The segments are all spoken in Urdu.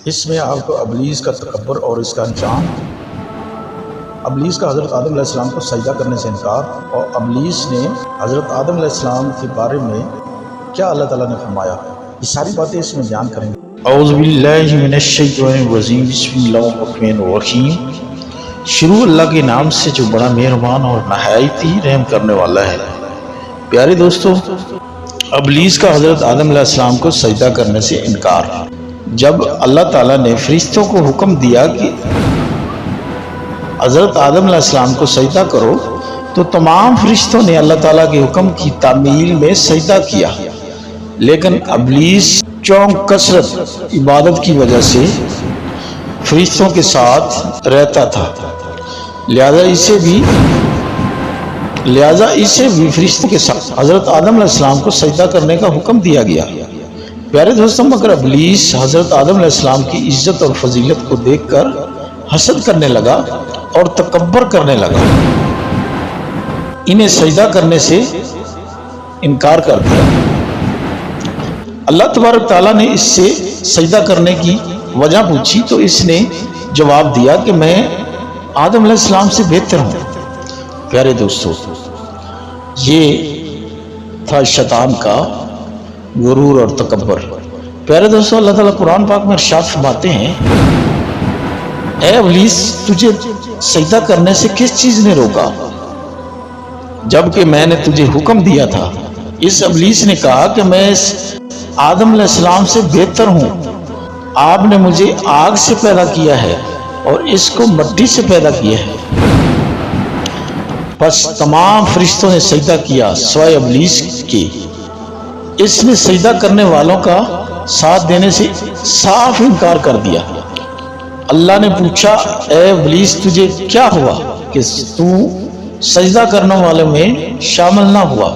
اس میں آپ کو ابلیس کا تکبر اور اس کا انجام، ابلیس کا حضرت آدم علیہ السلام کو سجدہ کرنے سے انکار، اور ابلیس نے حضرت آدم علیہ السلام کے بارے میں کیا اللہ تعالیٰ نے فرمایا، یہ ساری باتیں اس میں بیان کریں گے۔ اعوذ باللہ من الشیطان الرجیم، بسم اللہ الرحمن الرحیم۔ شروع اللہ کے نام سے جو بڑا مہربان اور نہایت ہی رحم کرنے والا ہے۔ پیارے دوستو، ابلیس کا حضرت آدم علیہ السلام کو سجدہ کرنے سے انکار۔ جب اللہ تعالیٰ نے فرشتوں کو حکم دیا کہ حضرت آدم علیہ السلام کو سجدہ کرو، تو تمام فرشتوں نے اللہ تعالیٰ کے حکم کی تعمیل میں سجدہ کیا، لیکن ابلیس چونک کثرت عبادت کی وجہ سے فرشتوں کے ساتھ رہتا تھا، لہذا اسے بھی فرشتوں کے ساتھ حضرت آدم علیہ السلام کو سجدہ کرنے کا حکم دیا گیا۔ پیارے دوستوں، مگر ابلیس حضرت آدم علیہ السلام کی عزت اور فضیلت کو دیکھ کر حسد کرنے لگا اور تکبر کرنے لگا، انہیں سجدہ کرنے سے انکار کر دیا۔ اللہ تبارک تعالیٰ نے اس سے سجدہ کرنے کی وجہ پوچھی تو اس نے جواب دیا کہ میں آدم علیہ السلام سے بہتر ہوں۔ پیارے دوستو، یہ تھا شیطان کا غرور اور تکبر۔ پیارے دوستو، اللہ تعالیٰ قرآن پاک میں ارشاد فرماتے ہیں، اے ابلیس، تجھے سجدہ کرنے سے کس چیز نے روکا جبکہ میں نے تجھے حکم دیا تھا؟ اس ابلیس نے کہا کہ میں آدم علیہ السلام سے بہتر ہوں، آپ نے مجھے آگ سے پیدا کیا ہے اور اس کو مٹی سے پیدا کیا ہے۔ پس تمام فرشتوں نے سجدہ کیا سوائے ابلیس کے۔ اس نے سجدہ کرنے والوں کا ساتھ دینے سے صاف انکار کر دیا۔ اللہ نے پوچھا، اے ابلیس، تجھے کیا ہوا کہ تو سجدہ کرنے والوں میں شامل نہ ہوا؟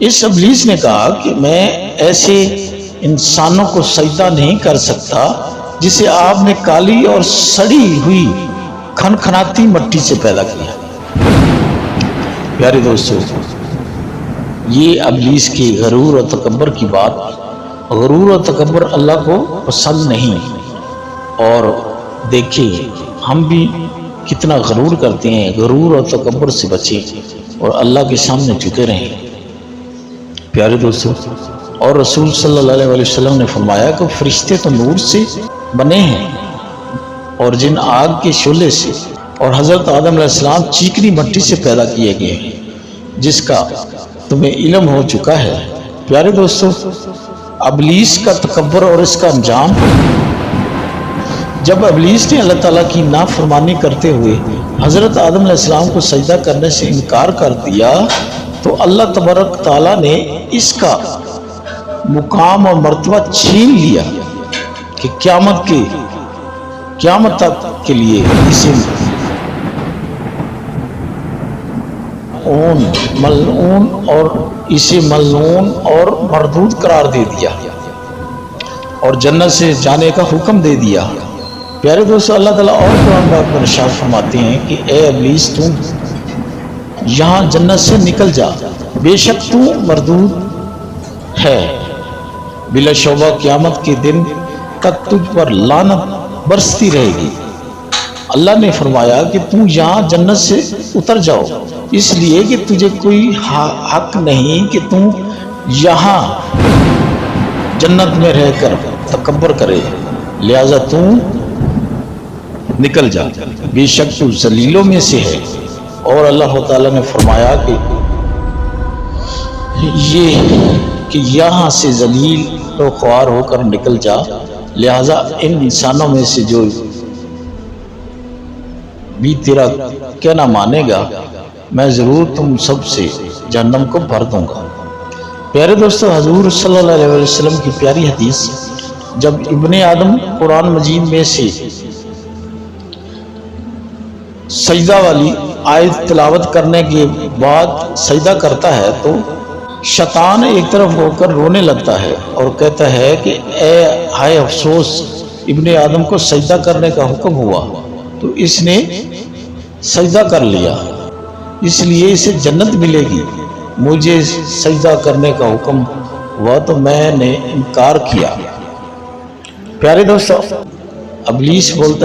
اس ابلیس نے کہا کہ میں ایسے انسانوں کو سجدہ نہیں کر سکتا جسے آپ نے کالی اور سڑی ہوئی کھنکھناتی مٹی سے پیدا کیا۔ پیارے دوستو، یہ ابلیس کے غرور اور تکبر کی بات، غرور اور تکبر اللہ کو پسند نہیں۔ اور دیکھیں، ہم بھی کتنا غرور کرتے ہیں، غرور اور تکبر سے بچیں اور اللہ کے سامنے جھکے رہیں۔ پیارے دوستو، اور رسول صلی اللہ علیہ وسلم نے فرمایا کہ فرشتے تو نور سے بنے ہیں اور جن آگ کے شعلے سے، اور حضرت آدم علیہ السلام چیکنی مٹی سے پیدا کیے گئے ہیں، جس کا تمہیں علم ہو چکا ہے۔ پیارے دوستو، ابلیس کا تکبر اور اس کا انجام، جب ابلیس نے اللہ تعالیٰ کی نافرمانی کرتے ہوئے حضرت آدم علیہ السلام کو سجدہ کرنے سے انکار کر دیا تو اللہ تبارک تعالیٰ نے اس کا مقام اور مرتبہ چھین لیا کہ قیامت تک کے لیے اسے ملعون اور مردود قرار دے دیا اور جنت سے جانے کا حکم دے دیا۔ پیارے دوستو، اللہ تعالیٰ اور قرآن پاک میں ارشاد فرماتے ہیں کہ اے ابلیس، تم یہاں جنت سے نکل جا، بے شک تو مردود ہے، بلا شبہ قیامت کے دن تک تجھ پر لعنت برستی رہے گی۔ اللہ نے فرمایا کہ تم یہاں جنت سے اتر جاؤ، اس لیے کہ تجھے کوئی حق نہیں کہ تم یہاں جنت میں رہ کر تکبر کرے، لہذا تم نکل جا، بے شک تو ذلیلوں میں سے ہے۔ اور اللہ تعالیٰ نے فرمایا کہ یہاں سے ذلیل و خوار ہو کر نکل جا، لہذا ان انسانوں میں سے جو بھی تیرا کہنا مانے گا، میں ضرور تم سب سے جہنم کو بھر دوں گا۔ پیارے دوستو، حضور صلی اللہ علیہ وسلم کی پیاری حدیث، جب ابن آدم قرآن مجید میں سے سجدہ والی آیت تلاوت کرنے کے بعد سجدہ کرتا ہے تو شیطان ایک طرف ہو کر رونے لگتا ہے اور کہتا ہے کہ اے ہائے افسوس، ابن آدم کو سجدہ کرنے کا حکم ہوا تو اس نے سجدہ کر لیا، اس لیے اسے جنت ملے گی، مجھے سجدہ کرنے کا حکم ہوا تو میں نے انکار کیا۔ پیارے دوستو، ابلیس بولتا ہے